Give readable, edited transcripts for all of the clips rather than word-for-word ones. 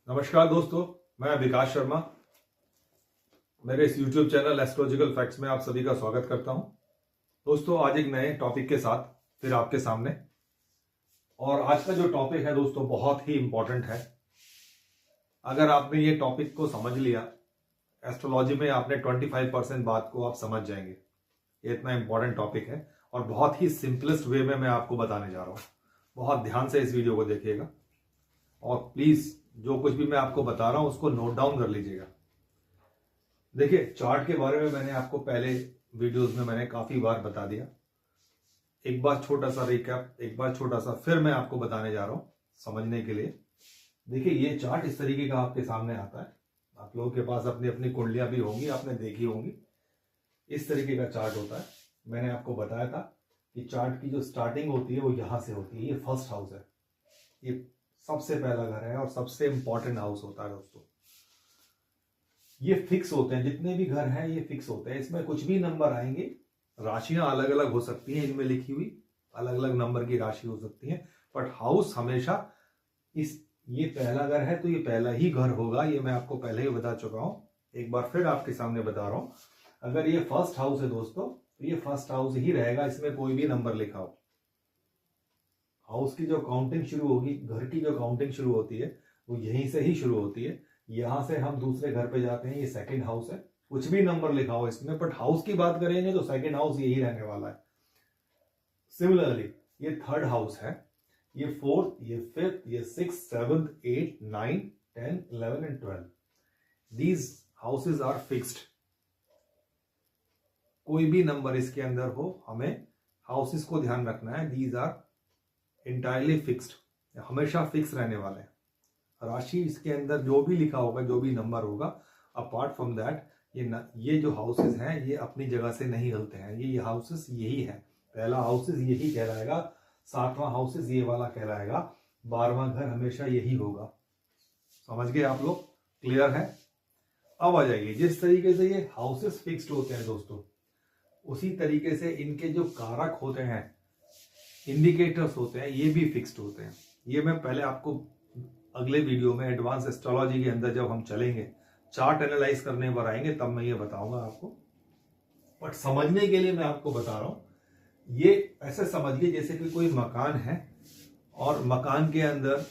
नमस्कार दोस्तों, मैं विकास शर्मा। मेरे इस YouTube चैनल एस्ट्रोलॉजिकल फैक्ट्स में आप सभी का स्वागत करता हूं। दोस्तों, आज एक नए टॉपिक के साथ फिर आपके सामने। और आज का जो टॉपिक है दोस्तों बहुत ही इंपॉर्टेंट है। अगर आपने ये टॉपिक को समझ लिया, एस्ट्रोलॉजी में आपने 25% बात को आप समझ जाएंगे। ये इतना इंपॉर्टेंट टॉपिक है और बहुत ही सिंपलेस्ट वे में मैं आपको बताने जा रहा हूँ। बहुत ध्यान से इस वीडियो को देखिएगा और प्लीज जो कुछ भी मैं आपको बता रहा हूं उसको नोट डाउन कर लीजिएगा। देखिए, चार्ट के बारे में मैंने आपको पहले वीडियोस में मैंने काफी बार बता दिया। एक बार छोटा सा रिकैप, एक बार छोटा सा फिर मैं आपको बताने जा रहा हूं समझने के लिए। देखिए, ये चार्ट इस तरीके का आपके सामने आता है। आप लोगों के पास अपनी अपनी कुंडलियां भी होंगी, आपने देखी होंगी। इस तरीके का चार्ट होता है। मैंने आपको बताया था कि चार्ट की जो स्टार्टिंग होती है वो यहां से होती है। ये फर्स्ट हाउस है, ये सबसे पहला घर है और सबसे इंपॉर्टेंट हाउस होता है दोस्तों। ये फिक्स होते हैं, जितने भी घर हैं ये फिक्स होते हैं। इसमें कुछ भी नंबर आएंगे, राशियां अलग अलग हो सकती हैं, इनमें लिखी हुई अलग अलग नंबर की राशि हो सकती है, बट हाउस हमेशा ये पहला घर है तो ये पहला ही घर होगा। ये मैं आपको पहले ही बता चुका हूं, एक बार फिर आपके सामने बता रहा हूं। अगर ये फर्स्ट हाउस है दोस्तों तो ये फर्स्ट हाउस ही रहेगा, इसमें कोई भी नंबर लिखा हो। हाउस की जो काउंटिंग शुरू होगी, घर की जो काउंटिंग शुरू होती है वो यहीं से ही शुरू होती है। यहां से हम दूसरे घर पे जाते हैं। ये सेकंड हाउस है, कुछ भी नंबर लिखा हो इसमें, बट हाउस की बात करेंगे तो सेकंड हाउस यही रहने वाला है। सिमिलरली ये थर्ड हाउस है, ये फोर्थ, ये फिफ्थ, ये six, seventh, 8, 9, 10, 11 and 12। These houses are fixed. कोई भी नंबर इसके अंदर हो, हमें हाउसेस को ध्यान रखना है। दीज आर इंटायरली फिक्स्ड, हमेशा फिक्स रहने वाले हैं। राशि इसके अंदर जो भी लिखा होगा, जो भी नंबर होगा, अपार्ट फ्रॉम दैट ये जो हाउसेस हैं ये अपनी जगह से नहीं हिलते हैं। ये हाउसेस यही है। पहला हाउसेस यही कहलाएगा, सातवां हाउसेस ये वाला कहलाएगा, 12वां घर हमेशा यही होगा। समझ गए आप लोग? क्लियर है? अब आ जाइए, जिस तरीके से ये हाउसेस फिक्स्ड होते हैं दोस्तों, उसी तरीके से इनके जो कारक होते हैं, इंडिकेटर्स होते हैं, ये भी फिक्स्ड होते हैं। ये मैं पहले आपको अगले वीडियो में एडवांस एस्ट्रोलॉजी के अंदर जब हम चलेंगे, चार्ट एनालाइज करने पर आएंगे, तब मैं ये बताऊंगा आपको। बट समझने के लिए मैं आपको बता रहा हूं। ये ऐसे समझिए जैसे कि कोई मकान है और मकान के अंदर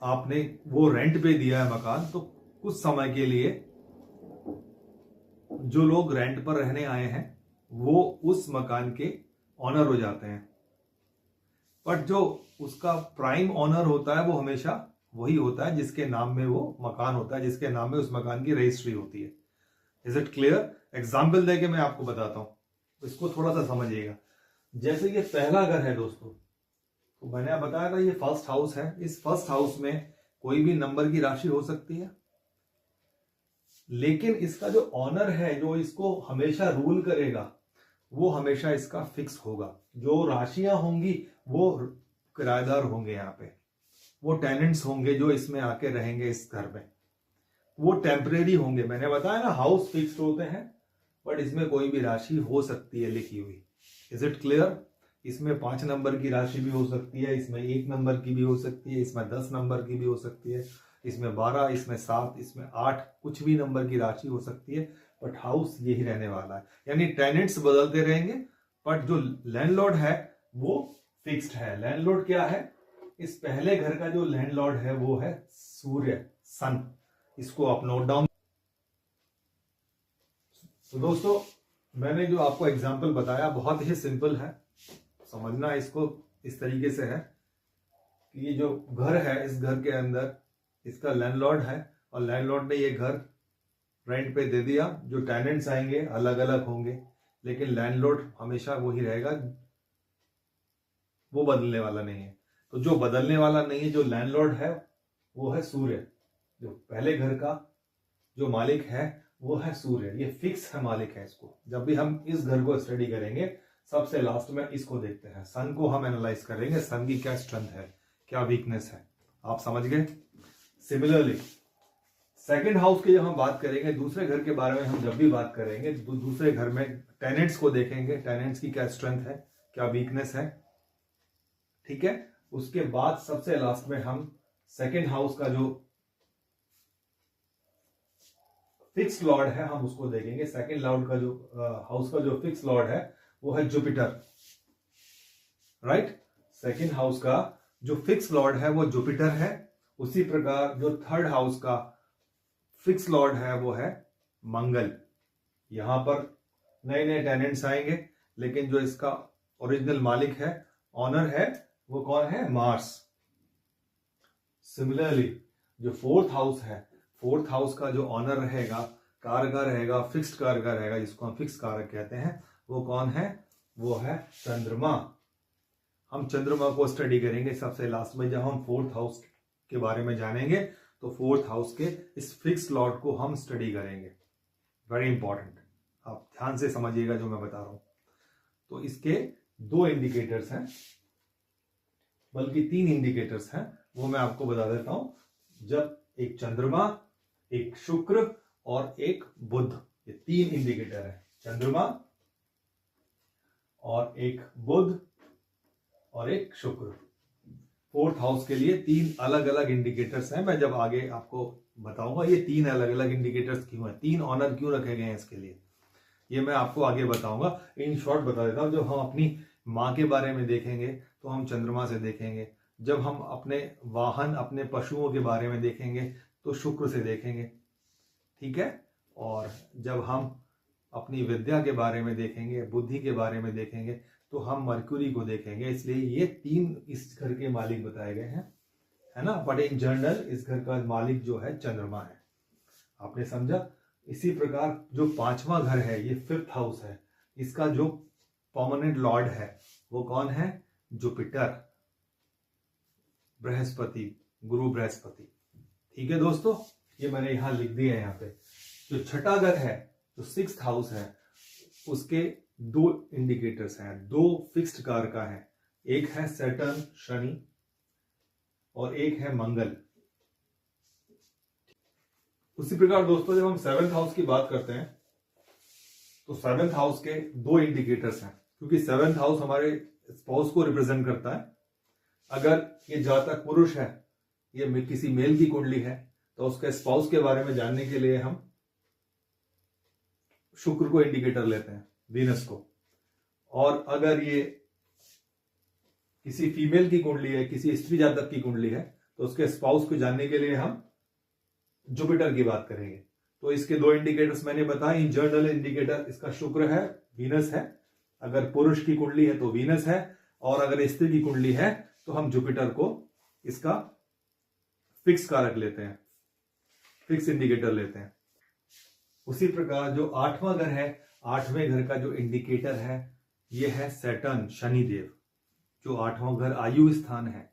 आपने वो रेंट पे दिया है मकान, तो कुछ समय के लिए जो लोग रेंट पर रहने आए हैं वो उस मकान के ऑनर हो जाते हैं। बट जो उसका प्राइम ऑनर होता है वो हमेशा वही होता है जिसके नाम में वो मकान होता है, जिसके नाम में उस मकान की रजिस्ट्री होती है। Is it clear? एग्जाम्पल देके मैं आपको बताता हूं, इसको थोड़ा सा समझिएगा। जैसे ये पहला घर है दोस्तों, तो मैंने बताया था ये फर्स्ट हाउस है। इस फर्स्ट हाउस में कोई भी नंबर की राशि हो सकती है, लेकिन इसका जो ऑनर है, जो इसको हमेशा रूल करेगा, वो हमेशा इसका फिक्स होगा। जो राशियां होंगी वो किराएदार होंगे, यहाँ पे वो टेनेंट्स होंगे जो इसमें आके रहेंगे इस घर में, वो टेम्परेरी होंगे। मैंने बताया ना, हाउस फिक्स्ड होते हैं, बट इसमें कोई भी राशि हो सकती है लिखी हुई। Is it clear? इसमें 5 नंबर की राशि भी हो सकती है, इसमें 1 नंबर की भी हो सकती है, इसमें 10 नंबर की भी हो सकती है, इसमें 12, इसमें 7, इसमें 8, कुछ भी नंबर की राशि हो सकती है, बट हाउस यही रहने वाला है। यानी टेनेंट्स बदलते रहेंगे, बट जो लैंडलॉर्ड है वो फिक्स्ड है। लैंडलॉर्ड क्या है? इस पहले घर का जो लैंडलॉर्ड है वो है सूर्य, सन। इसको आप नोट डाउन। तो दोस्तों, मैंने जो आपको एग्जांपल बताया बहुत ही सिंपल है, समझना इसको इस तरीके से है कि ये जो घर है, इस घर के अंदर इसका लैंडलॉर्ड है और लैंडलॉर्ड ने ये घर रेंट पे दे दिया। जो टेनेंट्स आएंगे अलग अलग होंगे, लेकिन लैंडलॉर्ड हमेशा वही रहेगा, वो बदलने वाला नहीं है। तो जो बदलने वाला नहीं है, जो लैंडलॉर्ड है, वो है सूर्य। जो पहले घर का जो मालिक है वो है सूर्य, ये फिक्स है, मालिक है इसको। जब भी हम इस घर को स्टडी करेंगे, सबसे लास्ट में इसको देखते हैं, सन को हम एनालाइज करेंगे, सन की क्या स्ट्रेंथ है, क्या वीकनेस है। आप समझ गए? सिमिलरली सेकंड हाउस की जब हम बात करेंगे, दूसरे घर के बारे में हम जब भी बात करेंगे, दूसरे घर में टेनेंट्स को देखेंगे, टेनेंट्स की क्या स्ट्रेंथ है, क्या वीकनेस है, ठीक है। उसके बाद सबसे लास्ट में हम सेकंड हाउस का जो फिक्स लॉर्ड है हम उसको देखेंगे। सेकंड लॉर्ड का जो हाउस का जो फिक्स लॉर्ड है वो है जुपिटर, राइट। सेकंड हाउस का जो फिक्स लॉर्ड है वो जुपिटर है। उसी प्रकार जो थर्ड हाउस का फिक्स लॉर्ड है वो है मंगल। यहां पर नए नए टेनेंट्स आएंगे, लेकिन जो इसका ओरिजिनल मालिक है, ऑनर है, वो कौन है? मार्स। सिमिलरली जो फोर्थ हाउस है, फोर्थ हाउस का जो ऑनर रहेगा, कारगर रहेगा, फिक्स्ड कारगर रहेगा, जिसको हम फिक्स कारक कहते हैं, वो कौन है? वो है चंद्रमा। हम चंद्रमा को स्टडी करेंगे सबसे लास्ट में, जब हम फोर्थ हाउस के बारे में जानेंगे तो फोर्थ हाउस के इस फिक्स लॉर्ड को हम स्टडी करेंगे। वेरी इंपॉर्टेंट, आप ध्यान से समझिएगा जो मैं बता रहा हूं। तो इसके दो इंडिकेटर्स हैं, बल्कि 3 इंडिकेटर्स हैं, वो मैं आपको बता देता हूं। जब एक चंद्रमा, एक शुक्र और एक बुध, ये 3 इंडिकेटर है। चंद्रमा और एक बुध और एक शुक्र। फोर्थ हाउस के लिए 3 अलग अलग इंडिकेटर्स हैं। मैं जब आगे आपको बताऊंगा ये 3 अलग अलग इंडिकेटर्स क्यों है, 3 ऑनर क्यों रखे गए हैं इसके लिए, ये मैं आपको आगे बताऊंगा। इन शॉर्ट बता देता हूं। जब हम अपनी माँ के बारे में देखेंगे तो हम चंद्रमा से देखेंगे। जब हम अपने वाहन, अपने पशुओं के बारे में देखेंगे तो शुक्र से देखेंगे, ठीक है। और जब हम अपनी विद्या के बारे में देखेंगे, बुद्धि के बारे में देखेंगे, तो हम मरक्यूरी को देखेंगे। इसलिए ये 3 इस घर के मालिक बताए गए हैं, है ना। बट इन जनरल इस घर का मालिक जो है चंद्रमा है। आपने समझा? इसी प्रकार जो 5वां घर है, ये 5th हाउस है, इसका जो परमानेंट लॉर्ड है वो कौन है? जुपिटर, बृहस्पति, गुरु बृहस्पति। ठीक है दोस्तों, ये मैंने यहां लिख दिया है। यहाँ पे जो छठा घर है, जो 6th हाउस है, उसके 2 इंडिकेटर्स हैं, 2 फिक्स्ड कार का है। एक है सैटर्न, शनि, और एक है मंगल। उसी प्रकार दोस्तों जब हम 7th हाउस की बात करते हैं तो 7th हाउस के 2 इंडिकेटर्स हैं, क्योंकि 7th हाउस हमारे स्पाउस को रिप्रेजेंट करता है। अगर ये जातक पुरुष है, ये किसी मेल की कुंडली है, तो उसके स्पाउस के बारे में जानने के लिए हम शुक्र को इंडिकेटर लेते हैं, वीनस को। और अगर ये किसी फीमेल की कुंडली है, किसी स्त्री जातक की कुंडली है, तो उसके स्पाउस को जानने के लिए हम जुपिटर की बात करेंगे। तो इसके 2 इंडिकेटर्स मैंने बताए। इन जनरल इंडिकेटर इसका शुक्र है, वीनस है। अगर पुरुष की कुंडली है तो वीनस है, और अगर स्त्री की कुंडली है तो हम जुपिटर को इसका फिक्स कारक लेते हैं, फिक्स इंडिकेटर लेते हैं। उसी प्रकार जो 8वां घर है, 8वें घर का जो इंडिकेटर है ये है सैटर्न, शनिदेव, जो 8वां घर आयु स्थान है।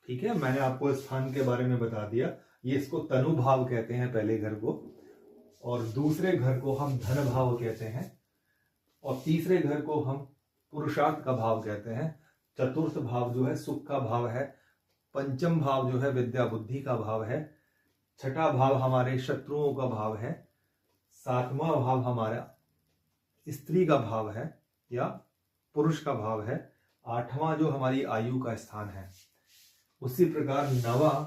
ठीक है, मैंने आपको स्थान के बारे में बता दिया। ये इसको तनु भाव कहते हैं पहले घर को, और दूसरे घर को हम धन भाव कहते हैं, और तीसरे घर को हम पुरुषार्थ का भाव कहते हैं। चतुर्थ भाव जो है सुख का भाव है। पंचम भाव जो है विद्या बुद्धि का भाव है। छठा भाव हमारे शत्रुओं का भाव है। 7वां भाव हमारा स्त्री का भाव है या पुरुष का भाव है। 8वां जो हमारी आयु का स्थान है। उसी प्रकार 9वां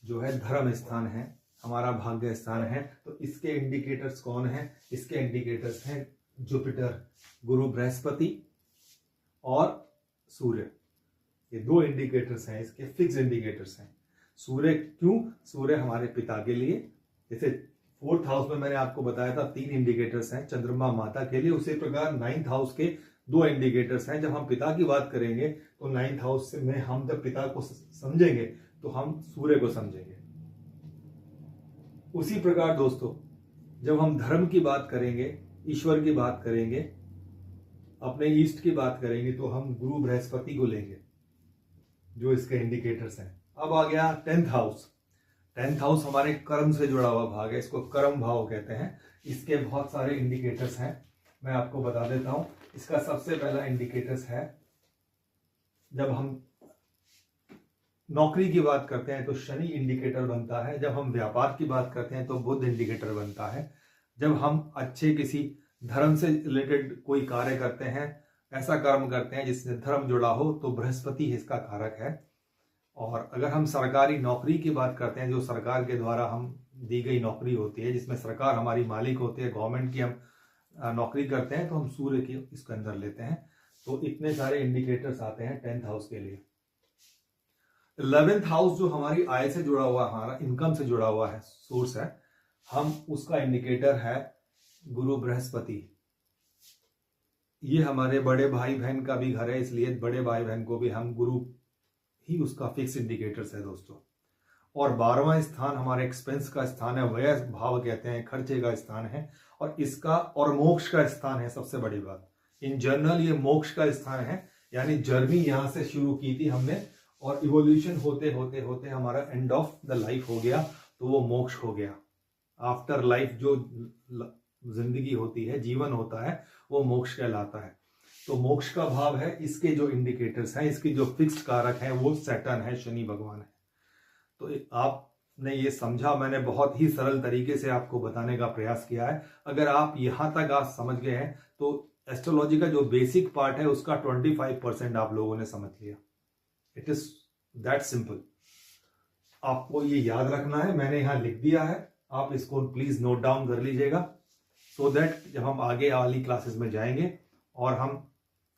जो है धर्म स्थान है, हमारा भाग्य स्थान है। तो इसके इंडिकेटर्स कौन है? इसके इंडिकेटर्स हैं जुपिटर, गुरु बृहस्पति और सूर्य। ये 2 इंडिकेटर्स हैं, इसके फिक्स इंडिकेटर्स हैं। सूर्य क्यों? सूर्य हमारे पिता के लिए, जैसे 4th हाउस में मैंने आपको बताया था 3 इंडिकेटर्स हैं चंद्रमा माता के लिए। उसी प्रकार 9th हाउस के 2 इंडिकेटर्स हैं। जब हम पिता की बात करेंगे तो 9th हाउस में हम जब पिता को समझेंगे तो हम सूर्य को समझेंगे। उसी प्रकार दोस्तों जब हम धर्म की बात करेंगे, ईश्वर की बात करेंगे, अपने ईस्ट की बात करेंगे, तो हम गुरु बृहस्पति को लेंगे, जो इसके इंडिकेटर्स हैं। अब आ गया 10th हाउस। 10th हाउस हमारे कर्म से जुड़ा हुआ भाग है, इसको कर्म भाव कहते हैं। इसके बहुत सारे इंडिकेटर्स हैं, मैं आपको बता देता हूं। इसका सबसे पहला इंडिकेटर्स है, जब हम नौकरी की बात करते हैं तो शनि इंडिकेटर बनता है। जब हम व्यापार की बात करते हैं तो बुध इंडिकेटर बनता है। जब हम अच्छे किसी धर्म से रिलेटेड कोई कार्य करते हैं, ऐसा कर्म करते हैं जिससे धर्म जुड़ा हो, तो बृहस्पति इसका कारक है। और अगर हम सरकारी नौकरी की बात करते हैं, जो सरकार के द्वारा हम दी गई नौकरी होती है, जिसमें सरकार हमारी मालिक होती है, गवर्नमेंट की हम नौकरी करते हैं, तो हम सूर्य की इसके अंदर लेते हैं। तो इतने सारे इंडिकेटर्स आते हैं 10th हाउस के लिए। 11th हाउस जो हमारी आय से जुड़ा हुआ, हमारा इनकम से जुड़ा हुआ है, सोर्स है, हम उसका इंडिकेटर है गुरु बृहस्पति। ये हमारे बड़े भाई बहन का भी घर है, इसलिए बड़े भाई बहन को भी हम गुरु ही उसका फिक्स इंडिकेटर्स है दोस्तों। और 12वां स्थान हमारे एक्सपेंस का स्थान है, व्यय भाव कहते हैं, खर्चे का स्थान है, और इसका और मोक्ष का स्थान है। सबसे बड़ी बात, इन जनरल ये मोक्ष का स्थान है, यानी जर्नी यहां से शुरू की थी हमने, और इवोल्यूशन होते होते होते हमारा एंड ऑफ द लाइफ हो गया, तो वो मोक्ष हो गया। आफ्टर लाइफ जो जिंदगी होती है, जीवन होता है, वो मोक्ष कहलाता है। तो मोक्ष का भाव है, इसके जो इंडिकेटर्स हैं, इसके जो फिक्स्ड कारक हैं, वो सैटर्न है, शनि भगवान है। तो आपने ये समझा, मैंने बहुत ही सरल तरीके से आपको बताने का प्रयास किया है। अगर आप यहां तक आज समझ गए हैं तो एस्ट्रोलॉजी का जो बेसिक पार्ट है उसका 25% आप लोगों ने समझ लिया। It is that simple. आपको ये याद रखना है, मैंने यहां लिख दिया है, आप इसको प्लीज नोट डाउन कर लीजिएगा, सो दैट जब हम आगे वाली क्लासेस में जाएंगे और हम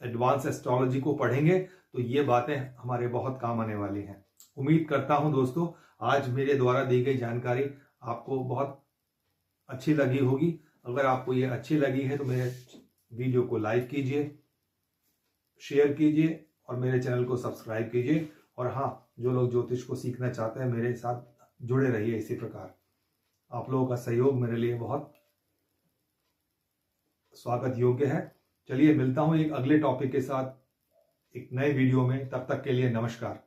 एडवांस एस्ट्रोलॉजी को पढ़ेंगे तो ये बातें हमारे बहुत काम आने वाली हैं। उम्मीद करता हूं दोस्तों आज मेरे द्वारा दी गई जानकारी आपको बहुत अच्छी लगी होगी। अगर आपको ये अच्छी लगी है तो मेरे वीडियो को लाइक कीजिए, शेयर कीजिए और मेरे चैनल को सब्सक्राइब कीजिए। और हाँ, जो लोग ज्योतिष को सीखना चाहते हैं मेरे साथ जुड़े रहिए। इसी प्रकार आप लोगों का सहयोग मेरे लिए बहुत स्वागत योग्य है। चलिए मिलता हूं एक अगले टॉपिक के साथ एक नए वीडियो में, तब तक के लिए नमस्कार।